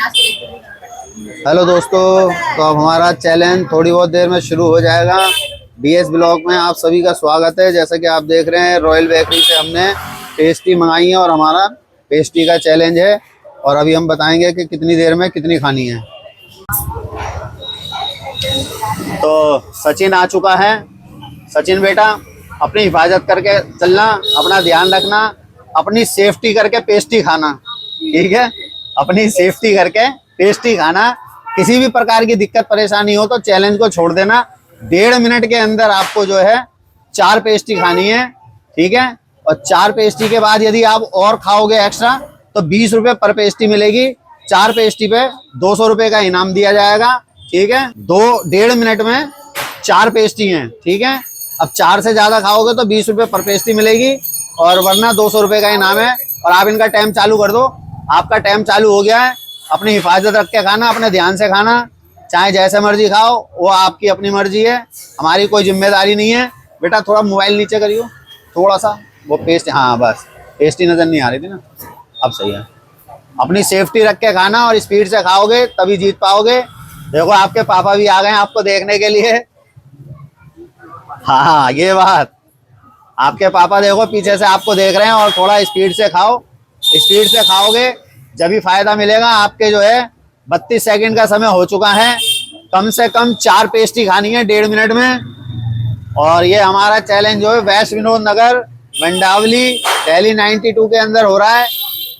Hello दोस्तों, तो अब हमारा चैलेंज थोड़ी बहुत देर में शुरू हो जाएगा। बीएस ब्लॉग में आप सभी का स्वागत है। जैसा कि आप देख रहे हैं, रॉयल बेकरी से हमने पेस्ट्री मंगाई है और हमारा पेस्ट्री का चैलेंज है। और अभी हम बताएंगे कि कितनी देर में कितनी खानी है। तो सचिन आ चुका है। सचिन बेटा, अपनी हिफाजत करके चलना, अपना ध्यान रखना, अपनी सेफ्टी करके पेस्ट्री खाना, ठीक है? अपनी सेफ्टी करके पेस्ट्री खाना। किसी भी प्रकार की दिक्कत परेशानी हो तो चैलेंज को छोड़ देना। 1.5 मिनट के अंदर आपको जो है 4 पेस्ट्री खानी है, ठीक है? और 4 पेस्ट्री के बाद यदि आप और खाओगे एक्स्ट्रा तो 20 रुपये पर पेस्ट्री मिलेगी। 4 पेस्ट्री पे 200 रुपये का इनाम दिया जाएगा, ठीक है? 1.5 मिनट में 4 पेस्ट्री हैं, ठीक है? अब 4 से ज्यादा खाओगे तो 20 रुपये पर पेस्ट्री मिलेगी और वरना 200 रुपये का इनाम है। और आप इनका टाइम चालू कर दो। आपका टाइम चालू हो गया है। अपनी हिफाजत रख के खाना, अपने ध्यान से खाना, चाहे जैसे मर्जी खाओ, वो आपकी अपनी मर्जी है, हमारी कोई जिम्मेदारी नहीं है। बेटा थोड़ा मोबाइल नीचे करियो, थोड़ा सा वो पेस्ट, हाँ बस पेस्ट्री नजर नहीं आ रही थी ना, अब सही है। अपनी सेफ्टी रख के खाना और स्पीड से खाओगे तभी जीत पाओगे। देखो आपके पापा भी आ गए आपको देखने के लिए। हाँ ये बात, आपके पापा देखो पीछे से आपको देख रहे हैं। और थोड़ा स्पीड से खाओ, स्पीड से खाओगे जब भी फायदा मिलेगा। आपके जो है 32 सेकंड का समय हो चुका है। कम से कम 4 पेस्ट्री खानी है 1.5 मिनट में। और ये हमारा चैलेंज जो है वेस्ट विनोद नगर, मंडावली, दिल्ली 92 के अंदर हो रहा है।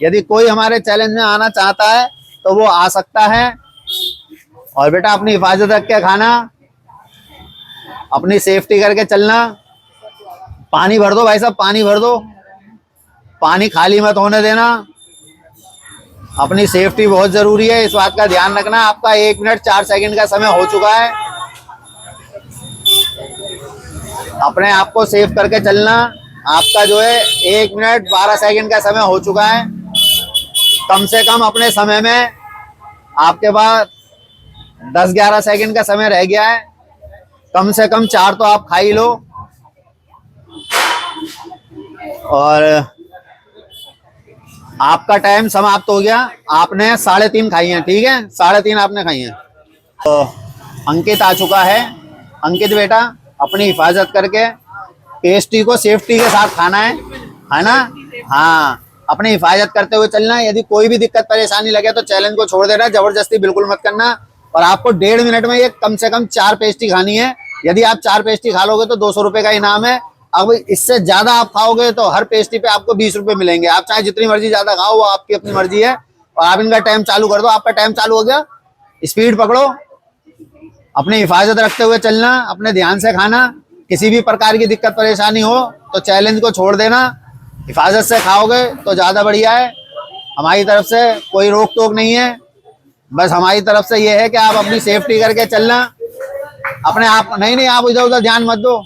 यदि कोई हमारे चैलेंज में आना चाहता है तो वो आ सकता है। और बेटा अपनी हिफाजत रख के खाना, अपनी सेफ्टी करके चलना। पानी भर दो भाई साहब, पानी भर दो, पानी खाली मत होने देना। अपनी सेफ्टी बहुत जरूरी है, इस बात का ध्यान रखना। आपका 1 मिनट 4 सेकंड का समय हो चुका है। अपने आप को सेफ करके चलना। आपका जो है 1 मिनट 12 सेकंड का समय हो चुका है। कम से कम अपने समय में आपके पास 10-11 सेकंड का समय रह गया है। कम से कम 4 तो आप खा ही लो। और आपका टाइम समाप्त हो गया। आपने 3.5 खाई हैं, ठीक है? 3.5 आपने खाई हैं। तो अंकित आ चुका है। अंकित बेटा, अपनी हिफाजत करके पेस्ट्री को सेफ्टी के साथ खाना है ना? हाँ, अपनी हिफाजत करते हुए चलना है। यदि कोई भी दिक्कत परेशानी लगे तो चैलेंज को छोड़ देना, जबरदस्ती बिल्कुल मत करना। और आपको 1.5 मिनट में ये कम से कम 4 पेस्ट्री खानी है। यदि आप 4 पेस्ट्री खा लोगे तो 200 रुपये का इनाम है। अब इससे ज्यादा आप खाओगे तो हर पेस्ट्री पे आपको 20 रुपये मिलेंगे। आप चाहे जितनी मर्जी ज्यादा खाओ, वो आपकी अपनी मर्जी है। और आप इनका टाइम चालू कर दो। आपका टाइम चालू हो गया, स्पीड पकड़ो, अपनी हिफाजत रखते हुए चलना, अपने ध्यान से खाना। किसी भी प्रकार की दिक्कत परेशानी हो तो चैलेंज को छोड़ देना। हिफाजत से खाओगे तो ज्यादा बढ़िया है। हमारी तरफ से कोई रोक टोक नहीं है, बस हमारी तरफ से ये है कि आप अपनी सेफ्टी करके चलना। अपने आप नहीं, आप इधर उधर ध्यान मत दो।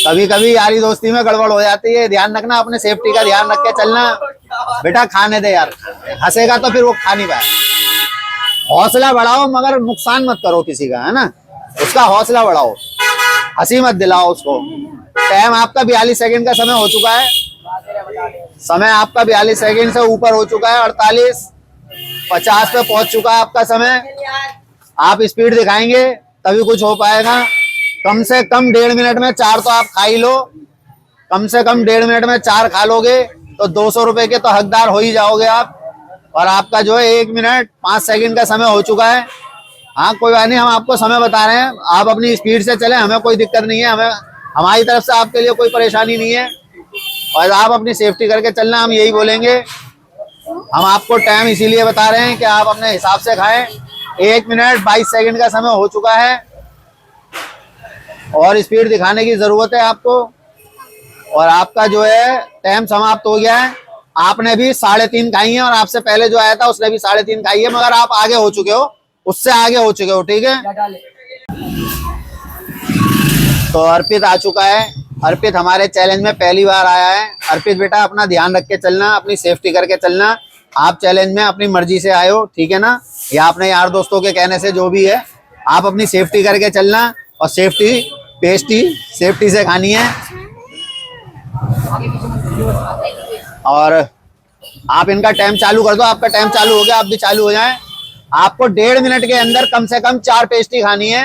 कभी कभी यारी दोस्ती में गड़बड़ हो जाती है, ध्यान रखना। अपने सेफ्टी का ध्यान रख के चलना। बेटा खाने दे यार, हंसेगा तो फिर वो खा नहीं पाए। हौसला बढ़ाओ मगर नुकसान मत करो किसी का, है ना? उसका हौसला बढ़ाओ, हंसी मत दिलाओ उसको। टाइम आपका 42 सेकंड का समय हो चुका है। समय आपका 42 सेकंड से ऊपर हो चुका है। 48, 50 पे पहुंच चुका है आपका समय। आप स्पीड दिखाएंगे तभी कुछ हो पाएगा। कम से कम 1.5 मिनट में 4 तो आप खा ही लो। कम से कम 1.5 मिनट में 4 खा लोगे तो 200 रुपए के तो हकदार हो ही जाओगे आप। और आपका जो है 1 मिनट 5 सेकंड का समय हो चुका है। हाँ कोई बात नहीं, हम आपको समय बता रहे हैं, आप अपनी स्पीड से चलें, हमें कोई दिक्कत नहीं है। हमें हमारी तरफ से आपके लिए कोई परेशानी नहीं है। और आप अपनी सेफ्टी करके चलना, हम यही बोलेंगे। हम आपको टाइम इसीलिए बता रहे हैं कि आप अपने हिसाब से खाएं। 1 मिनट 22 सेकंड का समय हो चुका है और स्पीड दिखाने की जरूरत है आपको। और आपका जो है टाइम समाप्त हो गया है। आपने भी 3.5 खाई है और आपसे पहले जो आया था उसने भी 3.5 खाई है, मगर आप आगे हो चुके हो, उससे आगे हो चुके हो, ठीक है? तो अर्पित आ चुका है। अर्पित हमारे चैलेंज में पहली बार आया है। अर्पित बेटा, अपना ध्यान रख के चलना, अपनी सेफ्टी करके चलना। आप चैलेंज में अपनी मर्जी से आए हो, ठीक है ना? या अपने यार दोस्तों के कहने से, जो भी है, आप अपनी सेफ्टी करके चलना। और सेफ्टी पेस्ट्री सेफ्टी से खानी है। और आप इनका टाइम चालू कर दो, आपका टाइम चालू हो गया, आप भी चालू हो जाएं। आपको 1.5 मिनट के अंदर कम से कम 4 पेस्ट्री खानी है।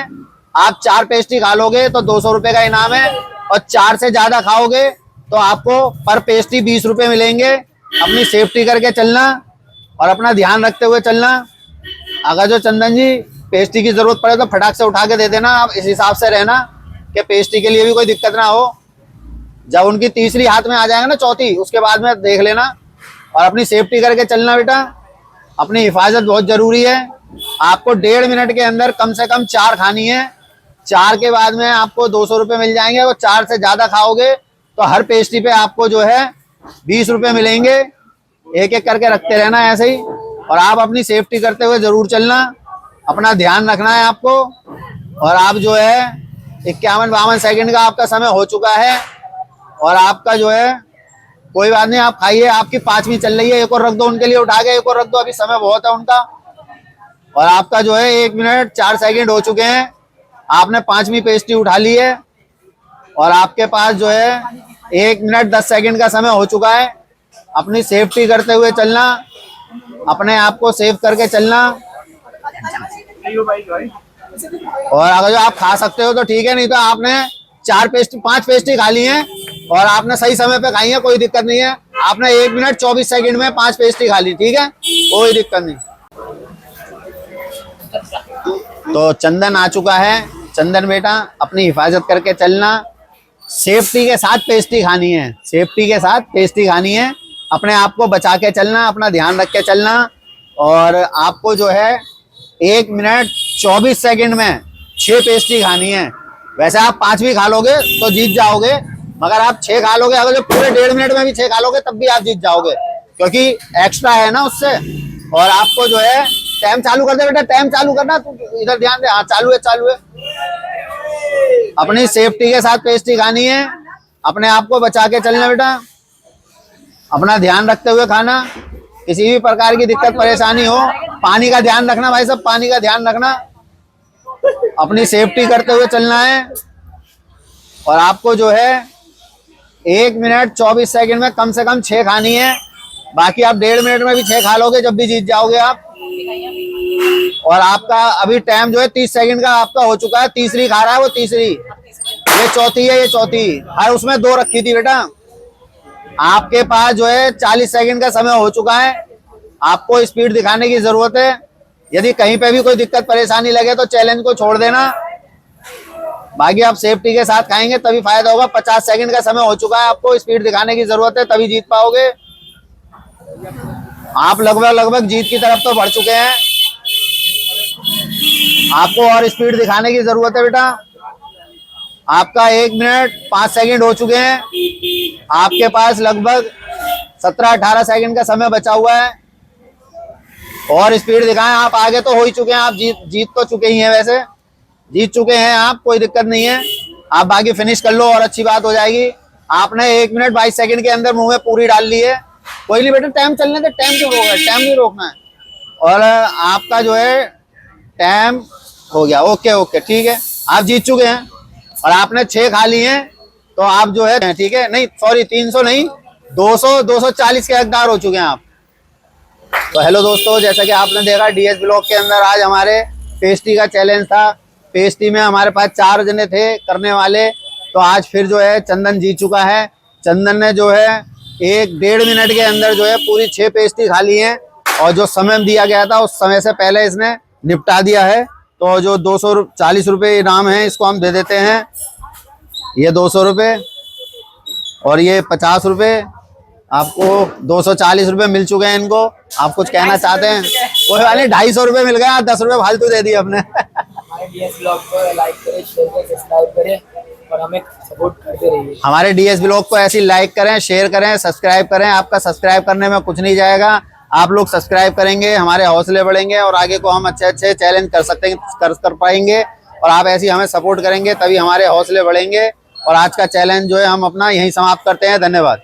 आप 4 पेस्ट्री खा लोगे तो 200 रुपए का इनाम है, और 4 से ज्यादा खाओगे तो आपको पर पेस्ट्री 20 रुपए मिलेंगे। अपनी सेफ्टी करके चलना और अपना ध्यान रखते हुए चलना। अगर जो चंदन जी पेस्ट्री की जरूरत पड़े तो फटाक से उठा के दे देना। आप इस हिसाब से रहना कि पेस्ट्री के लिए भी कोई दिक्कत ना हो। जब उनकी तीसरी हाथ में आ जाएगा ना, चौथी, उसके बाद में देख लेना। और अपनी सेफ्टी करके चलना बेटा, अपनी हिफाजत बहुत जरूरी है। आपको 1.5 मिनट के अंदर कम से कम 4 खानी है। 4 के बाद में आपको 200 रुपये मिल जाएंगे, और 4 से ज्यादा खाओगे तो हर पेस्ट्री पे आपको जो है 20 रुपये मिलेंगे। एक एक करके रखते रहना ऐसे ही, और आप अपनी सेफ्टी करते हुए जरूर चलना। अपना ध्यान रखना है आपको। और आप जो है 51-52 सेकंड का आपका समय हो चुका है, और आपका जो है कोई बात नहीं, आप खाइए। आपकी 5वीं चल रही है, एक और रख दो उनके लिए, उठा के एक और रख दो, अभी समय बहुत है उनका। और आपका जो है 1 मिनट 4 सेकंड हो चुके हैं। आपने 5वीं पेस्ट्री उठा ली है, और आपके पास जो है 1 मिनट 10 सेकंड का समय हो चुका है। अपनी सेफ्टी करते हुए चलना, अपने आप को सेव करके चलना। और अगर जो आप खा सकते हो तो ठीक है, नहीं तो आपने 5 पेस्ट्री खा ली है, और आपने सही समय पे खाई है, कोई दिक्कत नहीं है। आपने 1 मिनट 24 सेकंड में 5 पेस्ट्री खा ली, ठीक है, कोई दिक्कत नहीं। तो चंदन आ चुका है। चंदन बेटा अपनी हिफाजत करके चलना। सेफ्टी के साथ पेस्ट्री खानी है, सेफ्टी के साथ पेस्ट्री खानी है। अपने आप को बचा के चलना, अपना ध्यान रख के चलना। और आपको जो है 1 मिनट 24 सेकंड में 6 पेस्ट्री खानी है। वैसे आप 5 भी खा लोगे तो जीत जाओगे, मगर आप 6 खा लोगे, अगर जो पूरे 1.5 मिनट में भी 6 खा लोगे तब भी आप जीत जाओगे, क्योंकि एक्स्ट्रा है ना उससे। और आपको जो है टाइम चालू कर दे बेटा, टाइम चालू करना, तू इधर ध्यान दे। हाँ, चालू है, चालू है। अपनी सेफ्टी के साथ पेस्ट्री खानी है, अपने आप को बचा के चलना बेटा, अपना ध्यान रखते हुए खाना। किसी भी प्रकार की दिक्कत परेशानी हो, पानी का ध्यान रखना भाई साहब, पानी का ध्यान रखना। अपनी सेफ्टी करते हुए चलना है। और आपको जो है 1 मिनट 24 सेकंड में कम से कम 6 खानी है। बाकी आप 1.5 मिनट में भी 6 खा लोगे, जब भी जीत जाओगे आप। और आपका अभी टाइम जो है 30 सेकंड का आपका हो चुका है। तीसरी खा रहा है वो, तीसरी। ये चौथी है, ये चौथी। हर उसमें 2 रखी थी बेटा। आपके पास जो है 40 सेकंड का समय हो चुका है। आपको स्पीड दिखाने की जरूरत है। यदि कहीं पे भी कोई दिक्कत परेशानी लगे तो चैलेंज को छोड़ देना। बाकी आप सेफ्टी के साथ खाएंगे तभी फायदा होगा। 50 सेकंड का समय हो चुका है, आपको स्पीड दिखाने की जरूरत है, तभी जीत पाओगे। आप लगभग जीत की तरफ तो बढ़ चुके हैं। आपको और स्पीड दिखाने की जरूरत है बेटा। आपका 1 मिनट 5 सेकंड हो चुके हैं। आपके पास लगभग 17-18 सेकंड का समय बचा हुआ है। और स्पीड दिखाएं। आप आगे तो हो ही चुके हैं, आप जीत तो चुके ही हैं, वैसे जीत चुके हैं आप, कोई दिक्कत नहीं है। आप बाकी फिनिश कर लो और अच्छी बात हो जाएगी। आपने 1 मिनट 22 सेकंड के अंदर मुंह में पूरी डाल ली है। कोई नहीं बेटा, टाइम चलने दे, टाइम क्यों रोकना है, टाइम नहीं रोकना है। और आपका जो है टाइम हो गया। ओके ओके, ठीक है, आप जीत चुके हैं। और आपने 6 खा ली हैं, तो आप जो है, ठीक है, नहीं सॉरी 300 नहीं, 240 के हकदार हो चुके हैं आप। तो हेलो दोस्तों, जैसा कि आपने देखा डीएस ब्लॉग के अंदर आज हमारे पेस्ट्री का चैलेंज था। पेस्ट्री में हमारे पास 4 जने थे करने वाले, तो आज फिर जो है चंदन जीत चुका है। चंदन ने जो है 1-1.5 मिनट के अंदर जो है पूरी 6 पेस्ट्री खा ली है, और जो समय दिया गया था उस समय से पहले इसने निपटा दिया है। तो जो 240 रुपये इनाम है, इसको हम दे देते हैं। ये 200 रुपये और ये 50 रुपये। आपको 240 रुपये मिल चुके हैं इनको। आप कुछ कहना चाहते हैं? कोई वाले 250 रुपये मिल गए, 10 रुपये फालतू दे दिए अपने। हमारे डीएस ब्लॉग को लाइक करें, शेयर करें, सब्सक्राइब करें और हमें सपोर्ट करते रहिए। हमारे डीएस ब्लॉग को ऐसी लाइक करें, शेयर करें, सब्सक्राइब करें। आपका सब्सक्राइब करने में कुछ नहीं जाएगा। आप लोग सब्सक्राइब करेंगे, हमारे हौसले बढ़ेंगे और आगे को हम अच्छे चैलेंज कर सकते हैं, कर पाएंगे। और आप ऐसी हमें सपोर्ट करेंगे तभी हमारे हौसले बढ़ेंगे। और आज का चैलेंज जो है हम अपना यहीं समाप्त करते हैं। धन्यवाद।